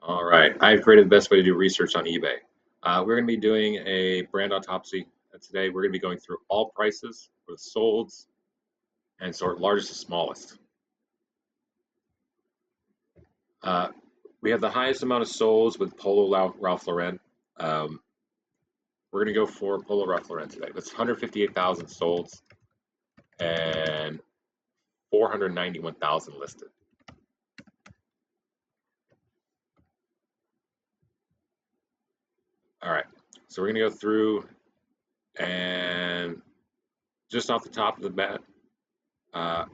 All right, I've created the best way to do research on eBay. We're going to be doing a brand autopsy. Today, we're going to be going through all prices for the solds and sort largest to smallest. Uh, we have the highest amount of solds with Polo Ralph Lauren. Um, we're going to go for Polo Ralph Lauren today. That's 158,000 solds and 491,000 listed. All right, so we're going to go through and just off the top of the bat, uh,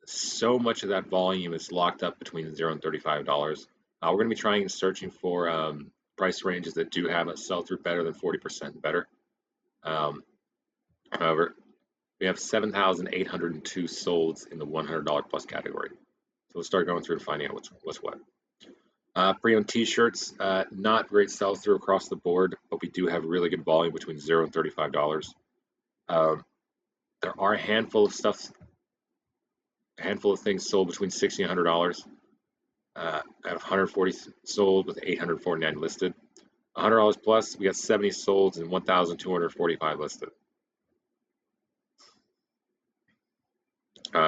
so much of that volume is locked up between $0 and $35. We're going to be trying and searching for price ranges that do have a sell-through better than 40% better. Um, However, we have 7,802 solds in the $100 plus category. So let's start going through and finding out what's what. Pre-owned t-shirts, not great sell-through across the board, but we do have really good volume between $0 and $35. There are a handful of things sold between $60 and $100. I have 140 sold with 849 listed. $100 plus, we got 70 sold and 1,245 listed.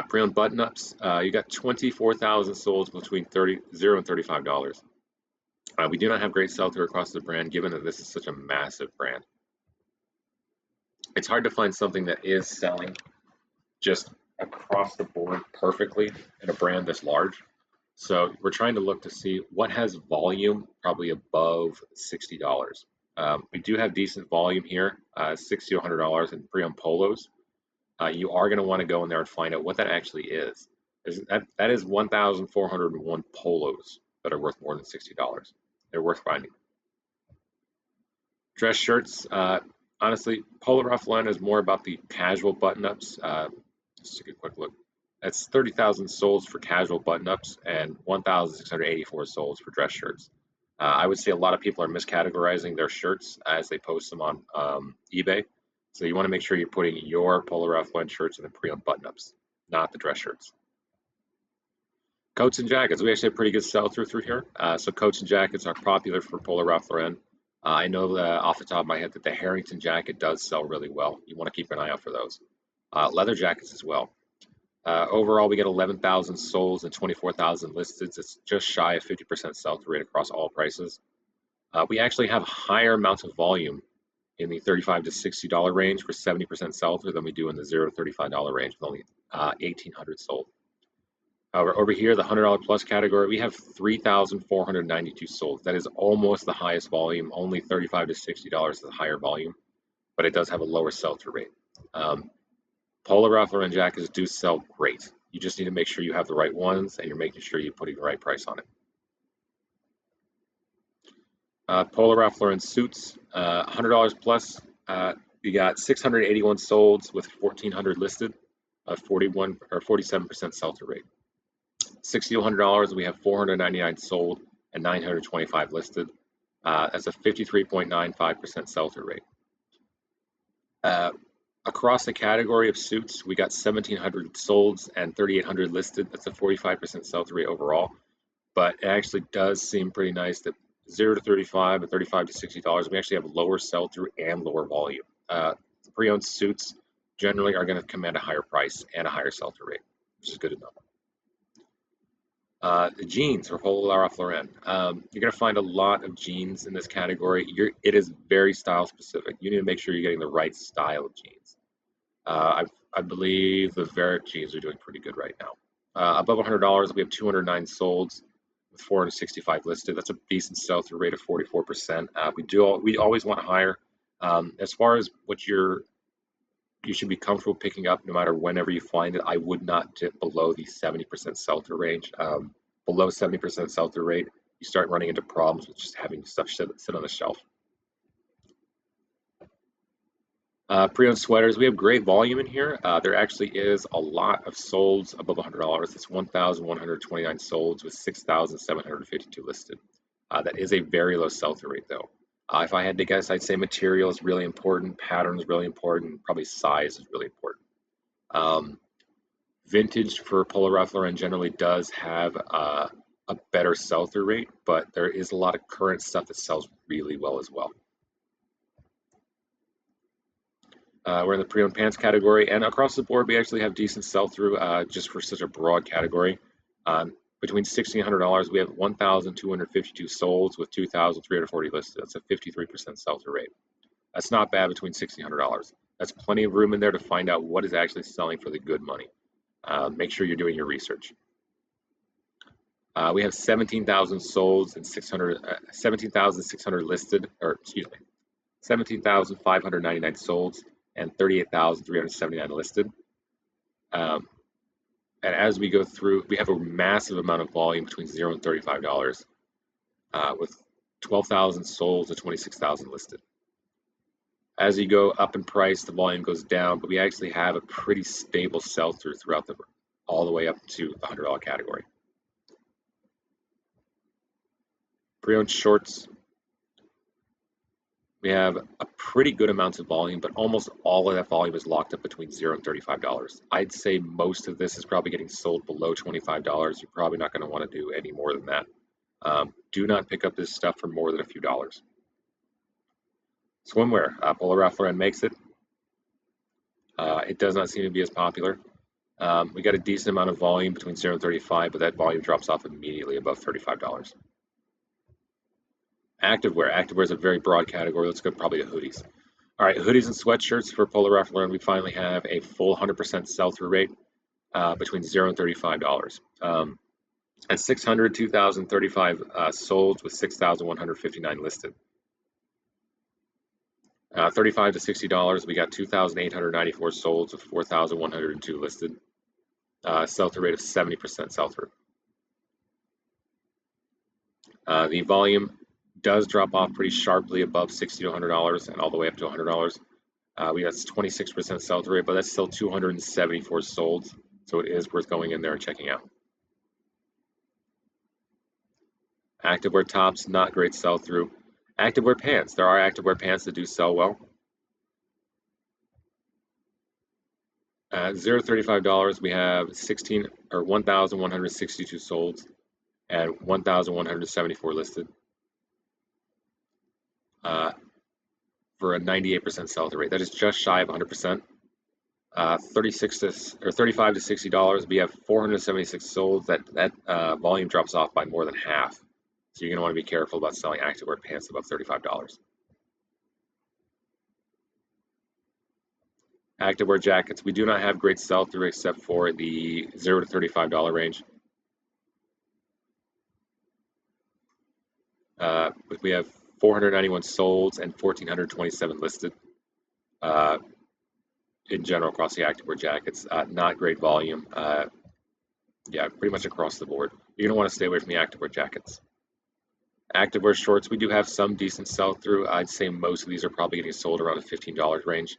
Pre-owned button-ups, you got 24,000 sold between $0 and $35. We do not have great sell-through across the brand, given that this is such a massive brand. It's hard to find something that is selling just across the board perfectly in a brand this large. So we're trying to look to see what has volume probably above $60. We do have decent volume here, $60 to $100 in pre-owned polos. You are going to want to go in there and find out what that actually is. That is 1,401 polos that are worth more than $60. They're worth finding. Dress shirts, honestly, Polo Ralph Lauren is more about the casual button-ups. Just take a quick look. That's 30,000 solds for casual button-ups and 1,684 solds for dress shirts. I would say a lot of people are miscategorizing their shirts as they post them on eBay. So you want to make sure you're putting your Polo Ralph Lauren shirts in the pre-owned button-ups, not the dress shirts. Coats and jackets, we actually have pretty good sell-through through here. So coats and jackets are popular for Polo Ralph Lauren. I know that off the top of my head that the Harrington jacket does sell really well. You want to keep an eye out for those. Leather jackets as well. Overall, we get 11,000 solds and 24,000 listed. It's just shy of 50% sell-through rate across all prices. We actually have higher amounts of volume in the $35 to $60 range for 70% sell-through than we do in the $0 to $35 range with only 1,800 sold. However, over here, the $100 plus category, we have 3,492 sold. That is almost the highest volume. Only $35 to $60 is the higher volume, but it does have a lower sell-through rate. Polo Ralph Lauren jackets do sell great. You just need to make sure you have the right ones and you're making sure you're putting the right price on it. Polo Ralph Lauren suits, $100 plus. You got 681 solds with 1,400 listed, 41 or 47% sell-through rate. $60 to $100, we have 499 sold and 925 listed. That's a 53.95% sell-through rate. Across the category of suits, we got 1,700 solds and 3,800 listed. That's a 45% sell-through rate overall. But it actually does seem pretty nice that 0 to 35 and 35 to $60, we actually have lower sell-through and lower volume. Pre-owned suits generally are going to command a higher price and a higher sell-through rate, which is good to know. The jeans for Polo Ralph Lauren. You're going to find a lot of jeans in this category. It is very style specific. You need to make sure you're getting the right style of jeans. I believe the Verrick jeans are doing pretty good right now. Above $100, we have 209 solds with 465 listed. That's a decent sell-through rate of 44%. We always want higher. As far as what you should be comfortable picking up no matter whenever you find it, I would not dip below the 70% sell-through range. Below 70% sell-through rate, you start running into problems with just having stuff sit on the shelf. Pre-owned sweaters, we have great volume in here. There actually is a lot of solds above $100. It's 1,129 solds with 6,752 listed. That is a very low sell-through rate though. If I had to guess, I'd say material is really important, pattern is really important, probably size is really important. Vintage for Polo Ralph Lauren generally does have a a better sell-through rate, but there is a lot of current stuff that sells really well as well. We're in the pre-owned pants category, and across the board, we actually have decent sell-through just for such a broad category. Between $60 and $100, we have 1,252 solds with 2,340 listed. That's a 53% sell-through rate. That's not bad between $60 and $100. That's plenty of room in there to find out what is actually selling for the good money. Make sure you're doing your research. We have 17,000 solds and 17,600 listed, or excuse me, 17,599 solds and 38,379 listed. And as we go through, we have a massive amount of volume between $0 and $35, with 12,000 solds and 26,000 listed. As you go up in price, the volume goes down, but we actually have a pretty stable sell-through throughout all the way up to the $100 category. Pre-owned shorts, we have a pretty good amount of volume, but almost all of that volume is locked up between $0 and $35. I'd say most of this is probably getting sold below $25. You're probably not going to want to do any more than that. Do not pick up this stuff for more than a few dollars. Swimwear, Polo Ralph Lauren makes it. It does not seem to be as popular. We got a decent amount of volume between $0 and $35, but that volume drops off immediately above $35. Activewear is a very broad category. Let's go probably to hoodies. All right, hoodies and sweatshirts for Polo Ralph Lauren, we finally have a full 100% sell-through rate between $0 and $35. At 600, 2,035 sold with 6,159 listed. $35 to $60, we got 2,894 sold with 4,102 listed. Sell-through rate of 70% sell-through. The volume does drop off pretty sharply above $60 to $100 and all the way up to $100. We got 26% sell-through rate, but that's still 274 sold, so it is worth going in there and checking out. Activewear tops, not great sell-through. Activewear pants, there are activewear pants that do sell well. At $0 to $35, we have 1,162 sold and 1,174 listed. For a 98% sell-through rate. That is just shy of 100%. $35 to $60, we have 476 sold. That volume drops off by more than half. So you're going to want to be careful about selling activewear pants above $35. Activewear jackets, we do not have great sell-through except for the $0 to $35 range. We have 491 sold and 1,427 listed. In general, across the activewear jackets, not great volume. Yeah, pretty much across the board. You're going to want to stay away from the activewear jackets. Activewear shorts, we do have some decent sell-through. I'd say most of these are probably getting sold around the $15 range.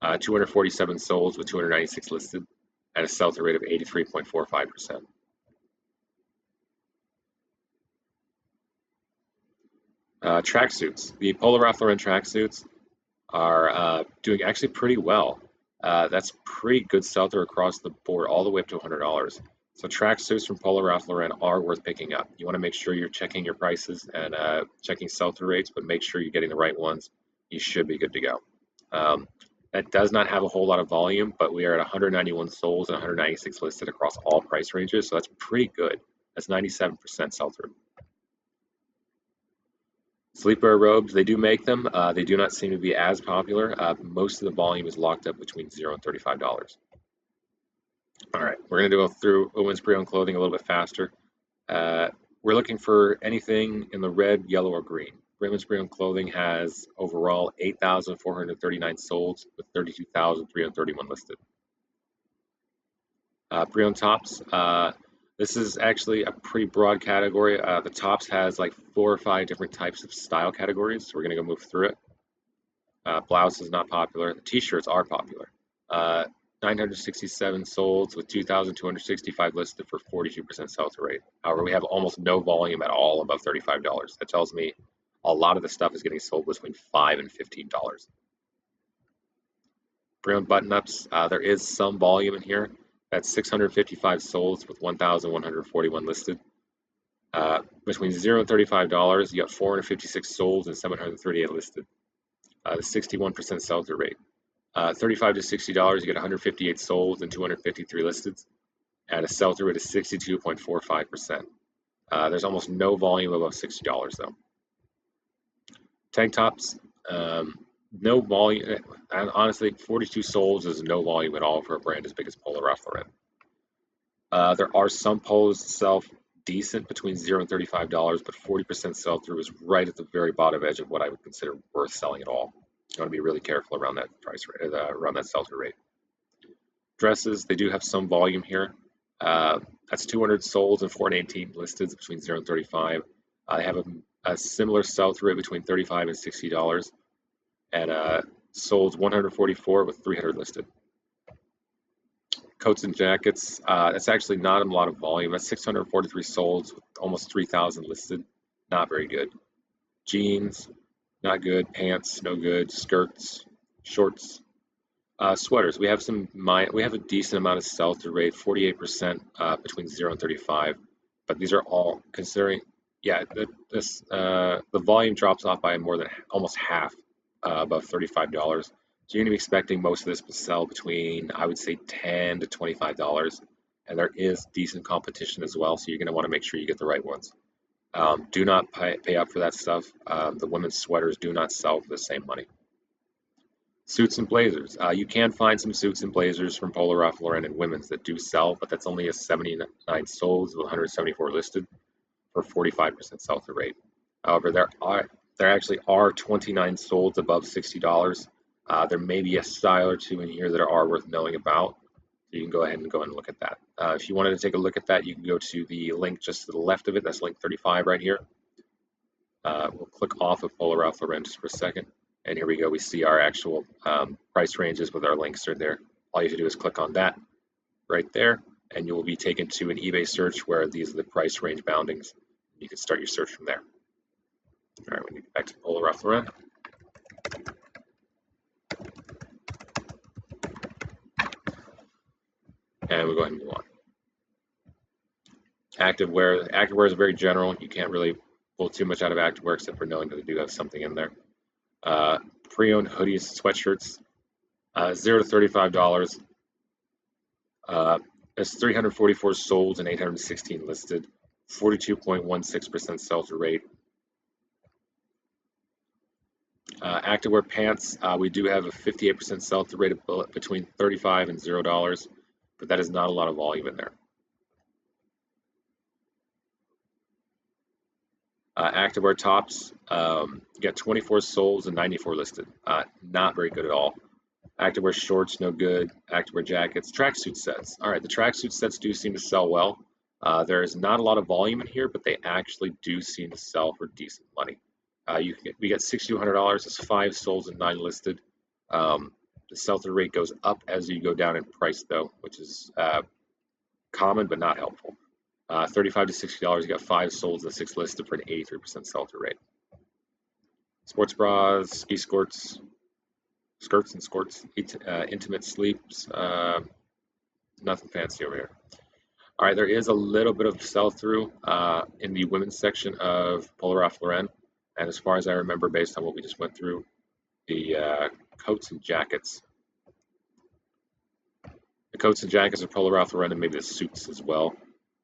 247 sold with 296 listed, and a sell-through rate of 83.45%. Tracksuits. The Polo Ralph Lauren tracksuits are doing actually pretty well. That's pretty good sell-through across the board, all the way up to $100. So tracksuits from Polo Ralph Lauren are worth picking up. You want to make sure you're checking your prices and checking sell-through rates, but make sure you're getting the right ones. You should be good to go. That does not have a whole lot of volume, but we are at 191 sold and 196 listed across all price ranges, so that's pretty good. That's 97% sell-through. Sleepwear robes, they do make them. They do not seem to be as popular. Most of the volume is locked up between $0 and $35. All right, we're going to go through women's pre-owned clothing a little bit faster. We're looking for anything in the red, yellow, or green. Women's pre-owned clothing has overall 8,439 sold with 32,331 listed. Pre-owned tops. This is actually a pretty broad category. The tops has like 4 or 5 different types of style categories, so we're going to go move through it. Blouse is not popular. The t-shirts are popular. 967 sold with 2,265 listed for 42% sell-through rate. However, we have almost no volume at all above $35. That tells me a lot of the stuff is getting sold between $5 and $15. Pre-owned button-ups, there is some volume in here. That's 655 sold with 1,141 listed. Between $0 and $35, you got 456 sold and 738 listed. The 61% sell-through rate. $35 to $60, you get 158 sold and 253 listed, and a sell-through rate of 62.45%. There's almost no volume above $60 though. Tank tops, no volume. And honestly, 42 solds is no volume at all for a brand as big as Polo Ralph Lauren. There are some polos that sell decent between $0 and $35, but 40% sell-through is right at the very bottom edge of what I would consider worth selling at all. You want to be really careful around that price rate, around that sell-through rate. Dresses, they do have some volume here. That's 200 solds and 418 listed between 0 and 35. They have a similar sell-through rate between $35 and $60, and sold 144 with 300 listed. Coats and jackets, that's actually not a lot of volume. That's 643 solds with almost 3,000 listed. Not very good. Jeans, not good. Pants, no good. Skirts, shorts. Sweaters, we have a decent amount of sell-through rate, 48% between 0 and 35, but these are all considering, yeah, the volume drops off by more than almost half above $35. So you're going to be expecting most of this to sell between, I would say, $10 to $25, and there is decent competition as well, so you're going to want to make sure you get the right ones. Do not pay up for that stuff. The women's sweaters do not sell for the same money. Suits and blazers. You can find some suits and blazers from Polo Ralph Lauren and women's that do sell, but that's only a 79 sold with 174 listed for 45% sell-through rate. However, there actually are 29 solds above $60. There may be a style or two in here that are worth knowing about. So you can go ahead and look at that. If you wanted to take a look at that, you can go to the link just to the left of it. That's link 35 right here. We'll click off of Polo Ralph Lauren just for a second. And here we go. We see our actual price ranges with our links right there. All you have to do is click on that right there, and you will be taken to an eBay search where these are the price range boundings. You can start your search from there. All right, we get back to Polo Ralph Lauren. And we'll go ahead and move on. Activewear. Activewear is very general. You can't really pull too much out of activewear except for knowing that they do have something in there. Pre-owned hoodies, sweatshirts, $0 to $35. There's 344 sold and 816 listed, 42.16% sell-through rate. Activewear pants, we do have a 58% sell-through rate of between $35 and $0, but that is not a lot of volume in there. Activewear tops, you got 24 solds and 94 listed. Not very good at all. Activewear shorts, no good. Activewear jackets, tracksuit sets. All right, the tracksuit sets do seem to sell well. There is not a lot of volume in here, but they actually do seem to sell for decent money. We get $6,200. It's 5 solds and 9 listed. The sell-through rate goes up as you go down in price, though, which is common but not helpful. $35 to $60, you got 5 solds and 6 listed for an 83% sell-through rate. Sports bras, ski skirts, skirts and skirts, intimate sleeps, nothing fancy over here. All right, there is a little bit of sell-through in the women's section of Polo Ralph Lauren, and as far as I remember, based on what we just went through, the coats and jackets. The coats and jackets of Polo Ralph Lauren and maybe the suits as well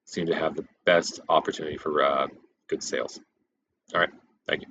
seem to have the best opportunity for good sales. All right, thank you.